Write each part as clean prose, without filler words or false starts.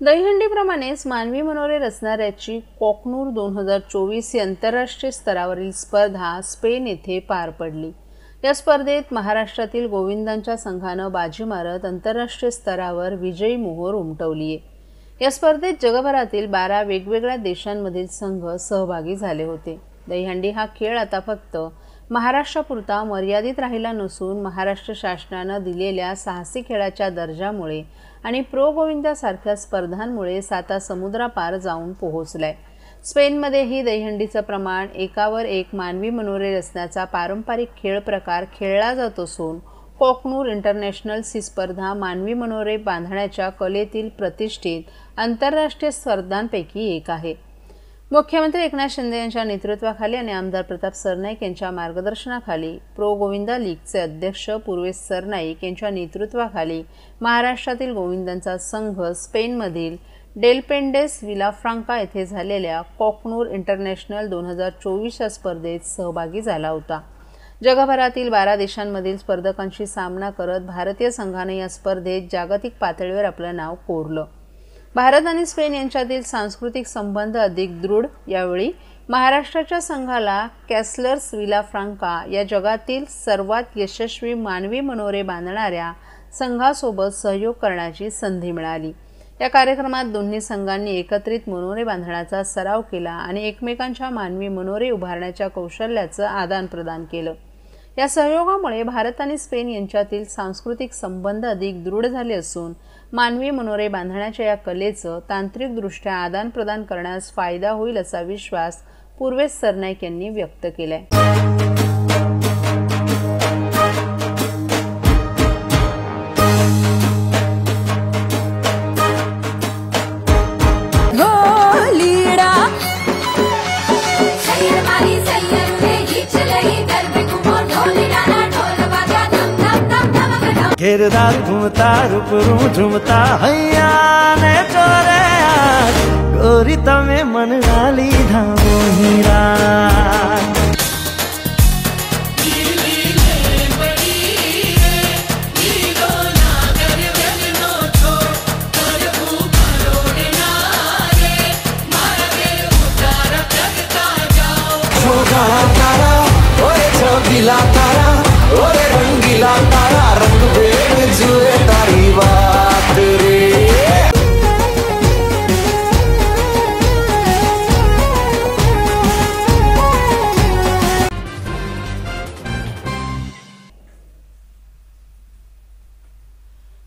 दहीहंडीप्रमाणेच मानवी मनोरे रचणाऱ्याची कोकनूर 2024 ही आंतरराष्ट्रीय स्तरावरील स्पर्धा स्पेन येथे पार पडली। या स्पर्धेत महाराष्ट्रातील गोविंदांच्या संघानं बाजी मारत आंतरराष्ट्रीय स्तरावर विजयी मोहोर उमटवली आहे। या स्पर्धेत जगभरातील 12 वेगवेगळ्या देशांमधील संघ सहभागी झाले होते। दहीहंडी हा खेळ आता फक्त महाराष्ट्रापुरता मर्यादित राहिला नसून महाराष्ट्र शासनानं दिलेल्या साहसी खेळाच्या दर्जामुळे आणि प्रो गोविंदासारख्या स्पर्धांमुळे साता समुद्रापार जाऊन पोहोचलाय। स्पेनमध्येही दहीहंडीचं प्रमाण एकावर एक मानवी मनोरे रचण्याचा पारंपरिक खेळ प्रकार खेळला जात असून कोकनूर इंटरनॅशनल ही स्पर्धा मानवी मनोरे बांधण्याच्या कलेतील प्रतिष्ठित आंतरराष्ट्रीय स्पर्धांपैकी एक आहे। मुख्यमंत्री एकनाथ शिंदे यांच्या नेतृत्वाखाली आणि आमदार प्रताप सरनाईक यांच्या मार्गदर्शनाखाली प्रो गोविंदा लीगचे अध्यक्ष पूर्वेश सरनाईक यांच्या नेतृत्वाखाली महाराष्ट्रातील गोविंदांचा संघ स्पेनमधील डेलपेंडेस विलाफ्रांका येथे झालेल्या कोकनूर इंटरनॅशनल 2024 या स्पर्धेत सहभागी झाला होता। जगभरातील 12 देशांमधील स्पर्धकांशी सामना करत भारतीय संघाने या स्पर्धेत जागतिक पातळीवर आपलं नाव कोरलं। भारत आणि स्पेन यांच्यातील सांस्कृतिक संबंध अधिक दृढ। यावेळी महाराष्ट्राच्या संघाला कॅसलर्स विलाफ्रांका या जगातील सर्वात यशस्वी मानवी मनोरे बांधणाऱ्या संघासोबत सहयोग करण्याची संधी मिळाली। या कार्यक्रमात दोन्ही संघांनी एकत्रित मनोरे बांधण्याचा सराव केला आणि एकमेकांच्या मानवी मनोरे उभारण्याच्या कौशल्याचं आदानप्रदान केलं। या सहयोगामुळे भारत आणि स्पेन यांच्यातील सांस्कृतिक संबंध अधिक दृढ झाले असून मानवी मनोरे बांधण्याच्या या कलेचं तांत्रिकदृष्ट्या आदानप्रदान करण्यास फायदा होईल असा विश्वास पूर्वेश सरनाईक यांनी व्यक्त केलाय। घेरदार घूमता रूपरू झूमता हैया ने चोरे गोरी तमे मन गाली धामो हीरा। तारा ओए छबीला तारा ओरे रंगीला तारा रंग बेर जुए तारी बात रे।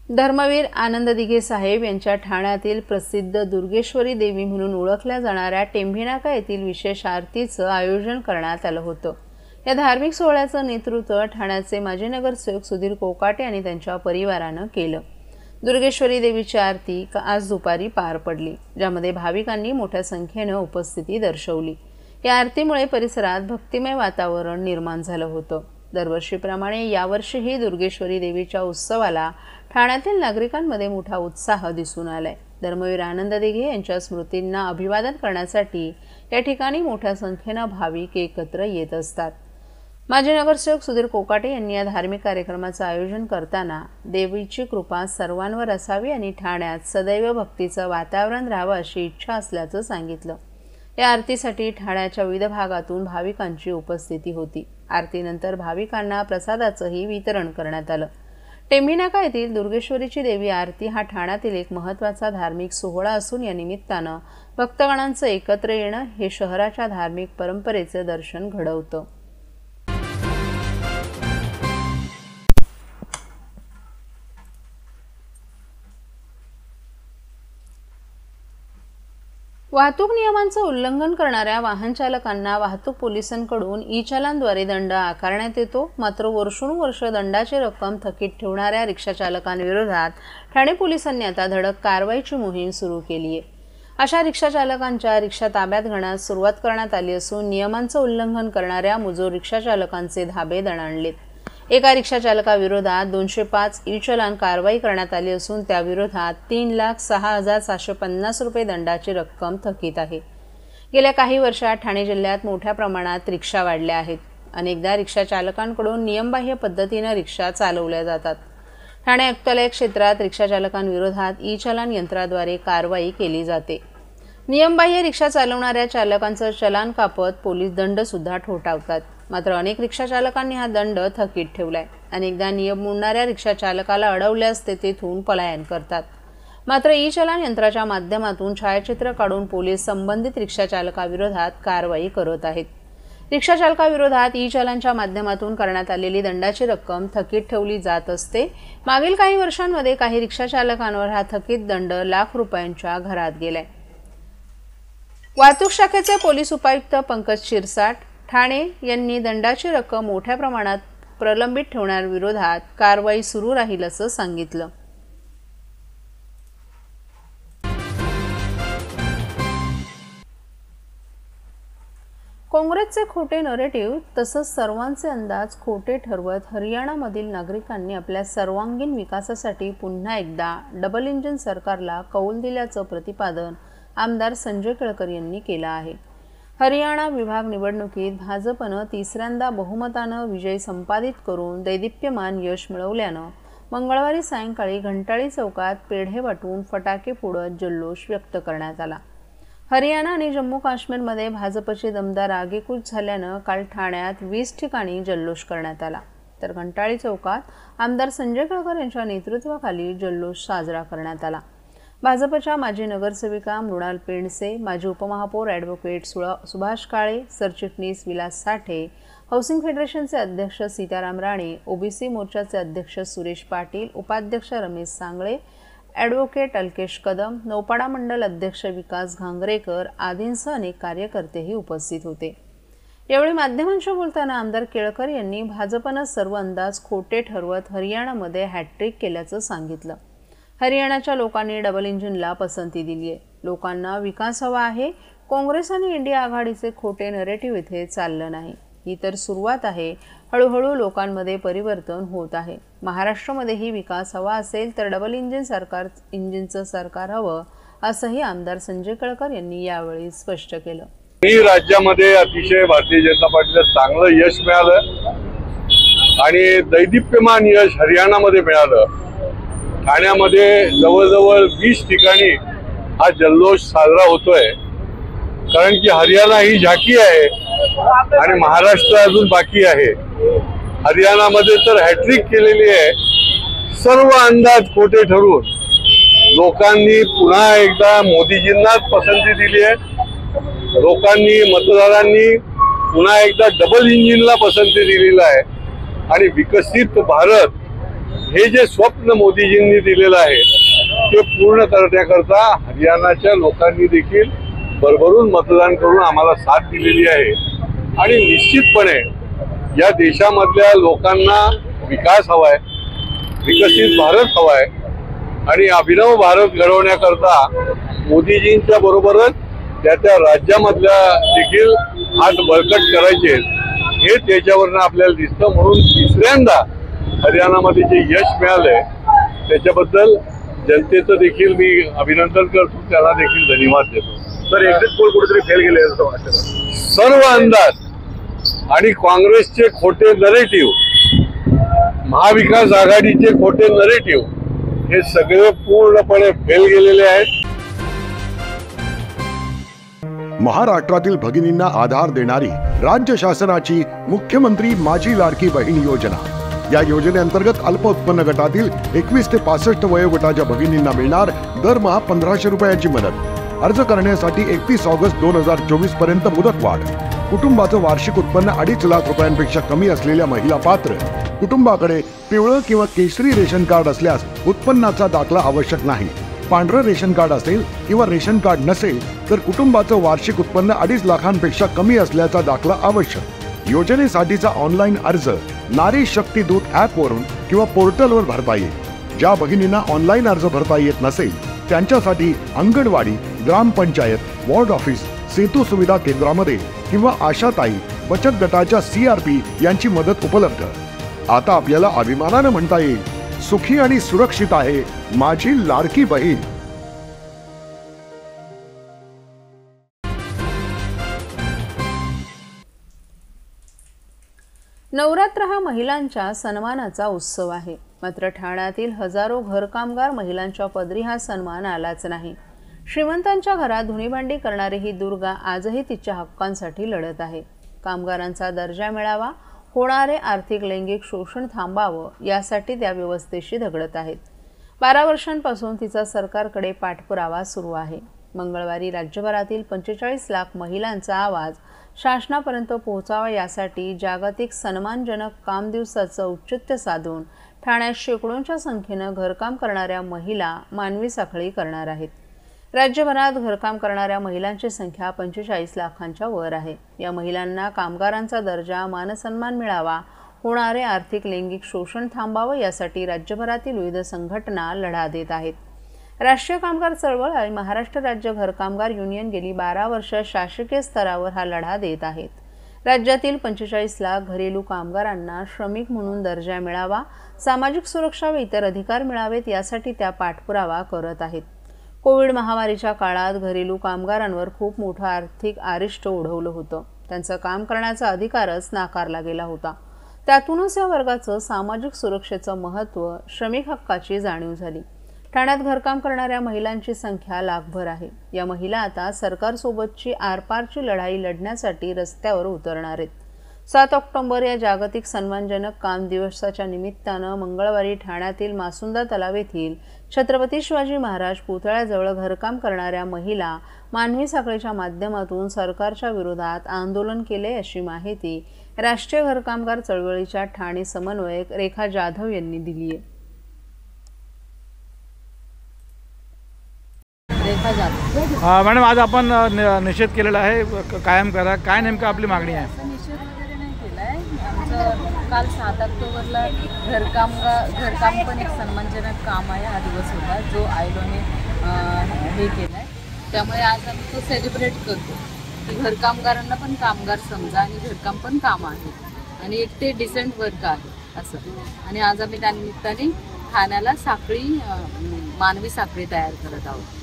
धर्मवीर आनंद दिघे साहेब यांच्या ठाण्यातील प्रसिद्ध दुर्गेश्वरी देवी म्हणून ओळखल्या जाणाऱ्या टेंभीनाका येथील विशेष आरतीचं आयोजन करण्यात आलं होतं। या धार्मिक सोहळ्याचं नेतृत्व ठाण्याचे माजी नगरसेवक सुधीर कोकाटे आणि त्यांच्या परिवारानं केलं। दुर्गेश्वरी देवीची आरती आज दुपारी पार पडली, ज्यामध्ये भाविकांनी मोठ्या संख्येनं उपस्थिती दर्शवली। या आरतीमुळे परिसरात भक्तिमय वातावरण निर्माण झालं होतं। दरवर्षीप्रमाणे यावर्षीही दुर्गेश्वरी देवीच्या उत्सवाला ठाण्यातील नागरिकांमध्ये मोठा उत्साह दिसून आलाय। धर्मवीर आनंद दिघे यांच्या स्मृतींना अभिवादन करण्यासाठी या ठिकाणी मोठ्या संख्येनं भाविक एकत्र येत असतात। माजी नगरसेवक सुधीर कोकाटे यांनी या धार्मिक कार्यक्रमाचं आयोजन करताना देवीची कृपा सर्वांवर असावी आणि ठाण्यात सदैव भक्तीचं वातावरण राहावं अशी इच्छा असल्याचं सांगितलं। या आरतीसाठी ठाण्याच्या विविध भागातून भाविकांची उपस्थिती होती। आरतीनंतर भाविकांना प्रसादाचंही वितरण करण्यात आलं। टेंभीनाका येथील दुर्गेश्वरीची देवी आरती हा ठाण्यातील एक महत्त्वाचा धार्मिक सोहळा असून या निमित्तानं भक्तगणांचं एकत्र येणं हे शहराच्या धार्मिक परंपरेचं दर्शन घडवतं। वाहतूक नियमांचं उल्लंघन करणाऱ्या वाहन चालकांना वाहतूक पोलिसांकडून ई-चलानद्वारे दंड आकारण्यात येतो। मात्र वर्षोनुवर्ष दंडाची रक्कम थकीत ठेवणाऱ्या रिक्षा चालकांविरोधात ठाणे पोलिसांनी आता धडक कारवाईची मोहीम सुरू केली आहे। अशा रिक्षा चालकांच्या रिक्षा ताब्यात घेण्यास सुरुवात करण्यात आली असून नियमांचं उल्लंघन करणाऱ्या मुजोर रिक्षा चालकांचे धाबे दणाणलेत। एका रिक्षा चालकाविरोधात 205 ई-चलान कारवाई करण्यात आली असून त्याविरोधात 3,06,750 रुपये दंडाची रक्कम थकीत आहे। गेल्या काही वर्षात ठाणे जिल्ह्यात मोठ्या प्रमाणात रिक्षा वाढल्या आहेत। अनेकदा रिक्षा चालकांकडून नियमबाह्य पद्धतीने रिक्षा चालवल्या जातात। ठाणे आयुक्तालय क्षेत्रात रिक्षाचालकांविरोधात ई-चलान यंत्राद्वारे कारवाई केली जाते. नियमबाह्य रिक्षा चालवणाऱ्या चालकांचं चलान कापत पोलीस दंडसुद्धा ठोठावतात. मात्र अनेक रिक्षाचालकांनी हा दंड थकीत ठेवलाय. अनेकदा नियम मोडणाऱ्या रिक्षाचालकाला अडवल्यास ते तेथून पलायन करतात. मात्र ई-चलान यंत्राच्या माध्यमातून छायाचित्र काढून पोलीस संबंधित रिक्षाचालकाविरोधात कारवाई करत आहेत. रिक्षाचालकाविरोधात ई-चलानच्या माध्यमातून करण्यात आलेली दंडाची रक्कम थकीत ठेवली जात असते. मागील काही वर्षांमध्ये काही रिक्षाचालकांवर हा थकीत दंड लाख रुपयांच्या घरात गेलाय. वाहतूक शाखेचे पोलीस उपायुक्त पंकज शिरसाट ठाणे यांनी दंडाची रक्कम मोठ्या प्रमाणात प्रलंबित ठेवण्याविरोधात कारवाई सुरू राहील असं सांगितलं. काँग्रेसचे खोटे नरेटिव्ह तसंच सर्वांचे अंदाज खोटे ठरवत हरियाणामधील नागरिकांनी आपल्या सर्वांगीण विकासासाठी पुन्हा एकदा डबल इंजिन सरकारला कौल दिल्याचं प्रतिपादन आमदार संजय केळकर यांनी केलं आहे. हरियाणा विभाग निवडणुकीत भाजपनं तिसऱ्यांदा बहुमतानं विजय संपादित करून दैदिप्यमान यश मिळवल्यानं मंगळवारी सायंकाळी घंटाळी चौकात पेढे वाटून फटाके फोडत जल्लोष व्यक्त करण्यात आला. हरियाणा आणि जम्मू काश्मीरमध्ये भाजपची दमदार आगेकूच झाल्यानं काल ठाण्यात 20 ठिकाणी जल्लोष करण्यात आला. तर घंटाळी चौकात आमदार संजय केळकर यांच्या नेतृत्वाखाली जल्लोष साजरा करण्यात आला. भाजपच्या माजी नगरसेविका मृणाल पेंडसे, माजी उपमहापौर ॲडव्होकेट सुभाष काळे, सरचिटणीस विलास साठे, हाऊसिंग फेडरेशनचे अध्यक्ष सीताराम राणे, ओबीसी मोर्चाचे अध्यक्ष सुरेश पाटील, उपाध्यक्ष रमेश सांगळे, ॲडव्होकेट अल्केश कदम, नौपाडा मंडल अध्यक्ष विकास घांगरेकर आदींसह अनेक कार्यकर्तेही उपस्थित होते. यावेळी माध्यमांशी बोलताना आमदार केळकर यांनी भाजपनं सर्व अंदाज खोटे ठरवत हरियाणामध्ये हॅट्रिक केल्याचं सांगितलं. हरियाणाच्या लोकांनी डबल इंजिनला पसंती दिली आहे. लोकांना विकास हवा आहे. काँग्रेस आणि इंडिया आघाडीचे खोटे नरेटिव्ह इथे चाललं नाही. ही तर सुरुवात आहे. हळूहळू लोकांमध्ये परिवर्तन होत आहे. महाराष्ट्रामध्येही विकास हवा असेल तर डबल इंजिनचं सरकार हवं असंही आमदार संजय केळकर यांनी यावेळी स्पष्ट केलं. राज्यामध्ये अतिशय भारतीय जनता पार्टीला चांगलं यश मिळालं आणि दैदिप्यमान यश हरियाणामध्ये मिळालं. ठाण्यामध्ये जवळजवळ 20 ठिकाणी हा जल्लोष साजरा होतोय. कारण की हरियाणा ही झाकी आहे आणि महाराष्ट्र अजून बाकी आहे. हरियाणामध्ये तर हॅट्रिक केलेली आहे. सर्व अंदाज खोटे ठरवून लोकांनी पुन्हा एकदा मोदीजींनाच पसंती दिली आहे. लोकांनी मतदारांनी पुन्हा एकदा डबल इंजिनला पसंती दिलेलं आहे आणि विकसित भारत हे जे स्वप्न मोदीजींनी दिलेलं आहे ते पूर्ण करण्याकरता हरियाणाच्या लोकांनी देखील भरभरून मतदान करून आम्हाला साथ दिलेली आहे. आणि निश्चितपणे या देशामधल्या लोकांना विकास हवाय, विकसित भारत हवाय आणि अभिनव भारत घडवण्याकरता मोदीजींच्या बरोबरच त्या राज्यामधल्या देखील हात बळकट करायचे हे त्याच्यावरनं आपल्याला दिसतं. म्हणून तिसऱ्यांदा हरियाणामध्ये जे यश मिळालंय त्याच्याबद्दल जनतेचं देखील मी अभिनंदन करतो, त्याला देखील धन्यवाद देतो. तर एक्झिट पोल कुठेतरी फेल गेले असं वाटतं. सर्व अंदाज आणि काँग्रेसचे खोटे नरेटिव्ह, महाविकास आघाडीचे खोटे नरेटिव्ह हे सगळे पूर्णपणे फेल गेलेले आहेत. महाराष्ट्रातील भगिनींना आधार देणारी राज्य शासनाची मुख्यमंत्री माझी लाडकी बहीण योजना. या योजनेअंतर्गत अल्प उत्पन्न गटातील 21 ते 65 वयोगटाच्या भगिनींना मिळणार दरमहा 1500 रुपयांची मदत. अर्ज करण्यासाठी 31 ऑगस्ट 2024 पर्यंत मुदतवाढ. कुटुंबाचं वार्षिक उत्पन्न 2.5 लाख रुपयांपेक्षा कमी असलेल्या महिला पात्र. कुटुंबाकडे पिवळं किंवा केशरी रेशन कार्ड असल्यास उत्पन्नाचा दाखला आवश्यक नाही. पांढरं रेशन कार्ड असेल किंवा रेशन कार्ड नसेल तर कुटुंबाचं वार्षिक उत्पन्न 2.5 लाखांपेक्षा कमी असल्याचा दाखला आवश्यक. योजनेसाठीचा ऑनलाईन अर्ज नारी शक्ती दूत ॲपवरून किंवा पोर्टलवर भरता येईल. ज्या भगिनींना ऑनलाईन अर्ज भरता येत नसेल त्यांच्यासाठी अंगणवाडी, ग्रामपंचायत, वॉर्ड ऑफिस, सेतू सुविधा केंद्रामध्ये किंवा आशाताई बचत गटाच्या CRP यांची मदत उपलब्ध. आता आपल्याला अभिमानानं म्हणता येईल, सुखी आणि सुरक्षित आहे माझी लाडकी बहीण. नवरात्र हा महिलांच्या सन्मानाचा उत्सव आहे. मात्र ठाण्यातील हजारो घरकामगार महिलांच्या पदरी हा सन्मान आलाच नाही. श्रीमंतांच्या घरात धुणीभांडी करणारी ही दुर्गा आजही तिच्या हक्कांसाठी लढत आहे. कामगारांचा दर्जा मिळावा, होणारे आर्थिक लैंगिक शोषण थांबावं यासाठी त्या व्यवस्थेशी झगडत आहेत. 12 वर्षांपासून तिचा सरकारकडे पाठपुरावा सुरू आहे. मंगळवारी राज्यभरातील 45 लाख महिलांचा आवाज शासनापर्यंत पोहोचावा यासाठी जागतिक सन्मानजनक काम दिवसाचं औचित्य साधून ठाण्यात शेकडोंच्या संख्येनं घरकाम करणाऱ्या महिला मानवी साखळी करणार आहेत. राज्यभरात घरकाम करणाऱ्या महिलांची संख्या 45 लाखांच्या वर आहे. या महिलांना कामगारांचा दर्जा, मानसन्मान मिळावा, होणारे आर्थिक लैंगिक शोषण थांबावं यासाठी राज्यभरातील विविध संघटना लढा देत आहेत. राष्ट्रीय कामगार चळवळ आणि महाराष्ट्र राज्य घरकामगार युनियन गेली 12 वर्ष शासकीय स्तरावर हा लढा देत आहेत. राज्यातील 45 लाख घरेलू कामगारांना श्रमिक म्हणून दर्जा मिळावा, सामाजिक सुरक्षा व इतर अधिकार मिळावेत यासाठी त्या पाठपुरावा करत आहेत. कोविड महामारीच्या काळात घरेलू कामगारांवर खूप मोठं आर्थिक आरिष्ट ओढवलं होतं. त्यांचं काम करण्याचा अधिकारच नाकारला गेला होता. त्यातूनच या वर्गाचं सामाजिक सुरक्षेचं महत्त्व, श्रमिक हक्काची जाणीव झाली. ठाण्यात घरकाम करणाऱ्या महिलांची संख्या लाखभर आहे. या महिला आता सरकारसोबतची आरपारची लढाई लढण्यासाठी रस्त्यावर उतरणार आहेत. 7 ऑक्टोबर या जागतिक सन्मानजनक काम दिवसाच्या निमित्तानं मंगळवारी ठाण्यातील मासुंदा तलाव येथील छत्रपती शिवाजी महाराज पुतळ्याजवळ घरकाम करणाऱ्या महिला मानवी साखळीच्या माध्यमातून सरकारच्या विरोधात आंदोलन केले, अशी माहिती राष्ट्रीय घरकामगार चळवळीच्या ठाणे समन्वयक रेखा जाधव यांनी दिली आहे. मॅडम, आज आपण निषेध केलेला आहे कायम करा, काय नेमकं आपली मागणी आहे? निषेध वगैरे नाही केला आहे. आमचं काल 7 ऑक्टोबरला घरकाम पण एक सन्मानजनक काम आहे. हा दिवस होता जो आयलोने हे केला आहे. त्यामुळे आज आम्ही तो सेलिब्रेट करतो की घरकामगारांना पण कामगार समजा आणि घरकाम पण काम आहे आणि एक ते डिसेंट वर्क आहे असं. आणि आज आम्ही त्यानिमित्ताने ठाण्याला साखळी, मानवी साखळी तयार करत आहोत.